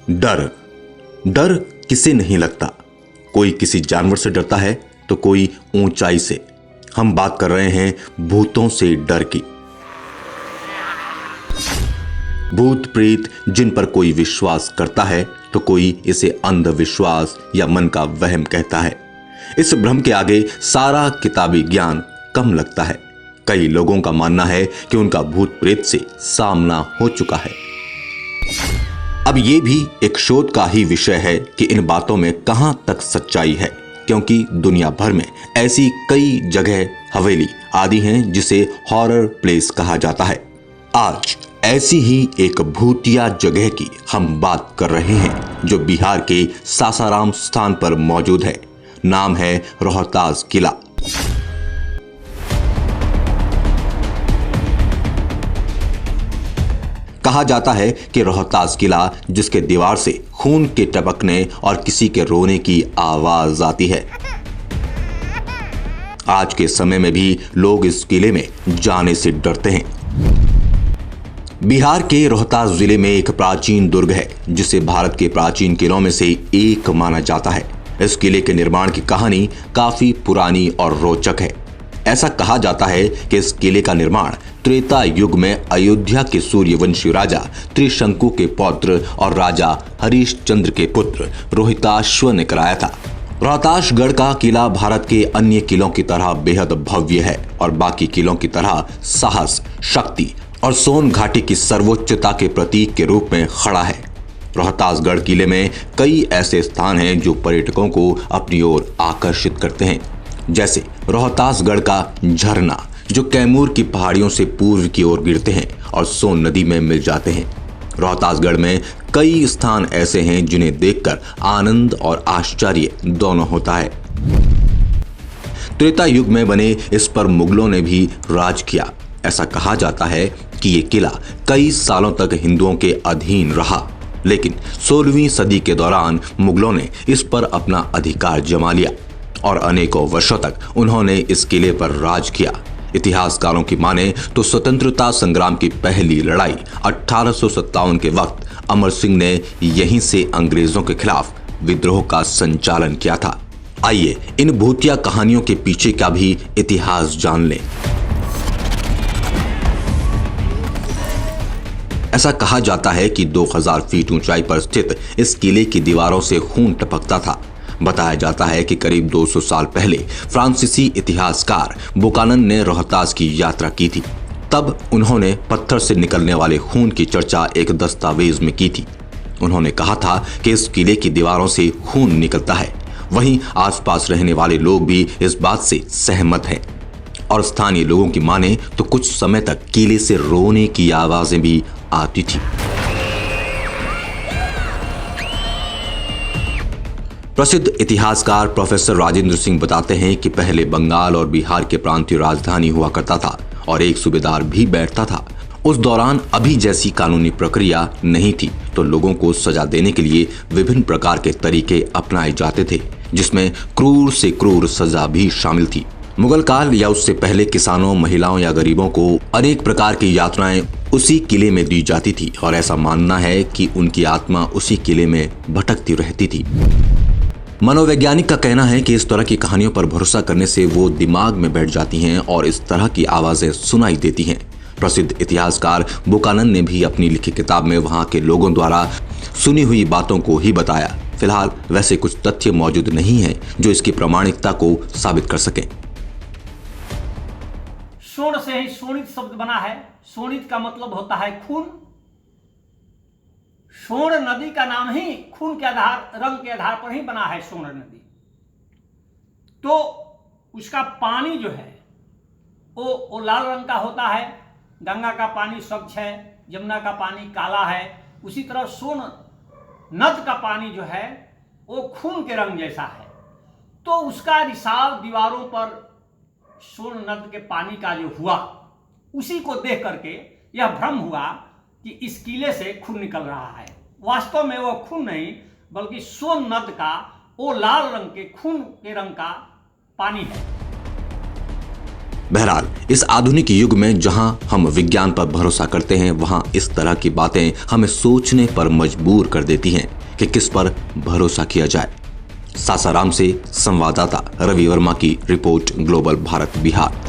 डर डर किसे नहीं लगता। कोई किसी जानवर से डरता है तो कोई ऊंचाई से। हम बात कर रहे हैं भूतों से डर की। भूत प्रेत जिन पर कोई विश्वास करता है तो कोई इसे अंधविश्वास या मन का वहम कहता है। इस भ्रम के आगे सारा किताबी ज्ञान कम लगता है। कई लोगों का मानना है कि उनका भूत प्रेत से सामना हो चुका है। अब यह भी एक शोध का ही विषय है कि इन बातों में कहां तक सच्चाई है, क्योंकि दुनिया भर में ऐसी कई जगह, हवेली आदि हैं जिसे हॉरर प्लेस कहा जाता है। आज ऐसी ही एक भूतिया जगह की हम बात कर रहे हैं जो बिहार के सासाराम स्थान पर मौजूद है। नाम है रोहतास किला। कहा जाता है कि रोहतास किला जिसके दीवार से खून के टपकने और किसी के रोने की आवाज आती है, आज के समय में भी लोग इस किले में जाने से डरते हैं। बिहार के रोहतास जिले में एक प्राचीन दुर्ग है जिसे भारत के प्राचीन किलों में से एक माना जाता है। इस किले के निर्माण की कहानी काफी पुरानी और रोचक है। ऐसा कहा जाता है कि इस किले का निर्माण त्रेता युग में अयोध्या के सूर्यवंशी राजा त्रिशंकु के पौत्र और राजा हरिश्चंद्र के पुत्र रोहिताश्व ने कराया था। रोहतासगढ़ का किला भारत के अन्य किलों की तरह बेहद भव्य है और बाकी किलों की तरह साहस, शक्ति और सोन घाटी की सर्वोच्चता के प्रतीक के रूप में खड़ा है। रोहतासगढ़ किले में कई ऐसे स्थान हैं जो पर्यटकों को अपनी ओर आकर्षित करते हैं, जैसे रोहतासगढ़ का झरना जो कैमूर की पहाड़ियों से पूर्व की ओर गिरते हैं और सोन नदी में मिल जाते हैं। रोहतासगढ़ में कई स्थान ऐसे हैं जिन्हें देखकर आनंद और आश्चर्य दोनों होता है। त्रेता युग में बने इस पर मुगलों ने भी राज किया। ऐसा कहा जाता है कि ये किला कई सालों तक हिंदुओं के अधीन रहा, लेकिन 16वीं सदी के दौरान मुगलों ने इस पर अपना अधिकार जमा लिया और अनेकों वर्षों तक उन्होंने इस किले पर राज किया। इतिहासकारों की माने तो स्वतंत्रता संग्राम की पहली लड़ाई 1857 के वक्त अमर सिंह ने यहीं से अंग्रेजों के खिलाफ विद्रोह का संचालन किया था। आइए इन भूतिया कहानियों के पीछे का भी इतिहास जान लें। ऐसा कहा जाता है कि 2000 फीट ऊंचाई पर स्थित इस किले की दीवारों से खून टपकता था। बताया जाता है कि करीब 200 साल पहले फ्रांसीसी इतिहासकार बुकानन ने रोहतास की यात्रा की थी। तब उन्होंने पत्थर से निकलने वाले खून की चर्चा एक दस्तावेज में की थी। उन्होंने कहा था कि इस किले की दीवारों से खून निकलता है। वहीं आसपास रहने वाले लोग भी इस बात से सहमत हैं और स्थानीय लोगों की माने तो कुछ समय तक किले से रोने की आवाजें भी आती थी। प्रसिद्ध इतिहासकार प्रोफेसर राजेंद्र सिंह बताते हैं कि पहले बंगाल और बिहार के प्रांतीय राजधानी हुआ करता था और एक सूबेदार भी बैठता था। उस दौरान अभी जैसी कानूनी प्रक्रिया नहीं थी, तो लोगों को सजा देने के लिए विभिन्न प्रकार के तरीके अपनाए जाते थे, जिसमें क्रूर से क्रूर सजा भी शामिल थी। मुगल काल या उससे पहले किसानों, महिलाओं या गरीबों को अनेक प्रकार की यातनाएं उसी किले में दी जाती थी और ऐसा मानना है कि उनकी आत्मा उसी किले में भटकती रहती थी। मनोवैज्ञानिक का कहना है कि इस तरह की कहानियों पर भरोसा करने से वो दिमाग में बैठ जाती हैं और इस तरह की आवाजें सुनाई देती हैं। प्रसिद्ध इतिहासकार बुकानन ने भी अपनी लिखी किताब में वहां के लोगों द्वारा सुनी हुई बातों को ही बताया। फिलहाल वैसे कुछ तथ्य मौजूद नहीं हैं जो इसकी प्रामाणिकता को साबित कर सकें। शोण से ही शोणित शब्द बना है। शोणित का मतलब होता है खून। शोण नदी का नाम ही खून के आधार, रंग के आधार पर ही बना है शोण नदी। तो उसका पानी जो है वो लाल रंग का होता है। गंगा का पानी स्वच्छ है, यमुना का पानी काला है। उसी तरह सोन नद का पानी जो है वो खून के रंग जैसा है। तो उसका रिसाव दीवारों पर सोन नद के पानी का जो हुआ, उसी को देख करके यह भ्रम हुआ कि इस किले से खून निकल रहा है। वास्तव में वो खून नहीं, बल्कि सोन नद का वो लाल रंग के खून के रंग का पानी है। बहरहाल इस आधुनिक युग में जहां हम विज्ञान पर भरोसा करते हैं, वहां इस तरह की बातें हमें सोचने पर मजबूर कर देती हैं। कि किस पर भरोसा किया जाए। सासाराम से संवाददाता रवि वर्मा की रिपोर्ट, ग्लोबल भारत बिहार।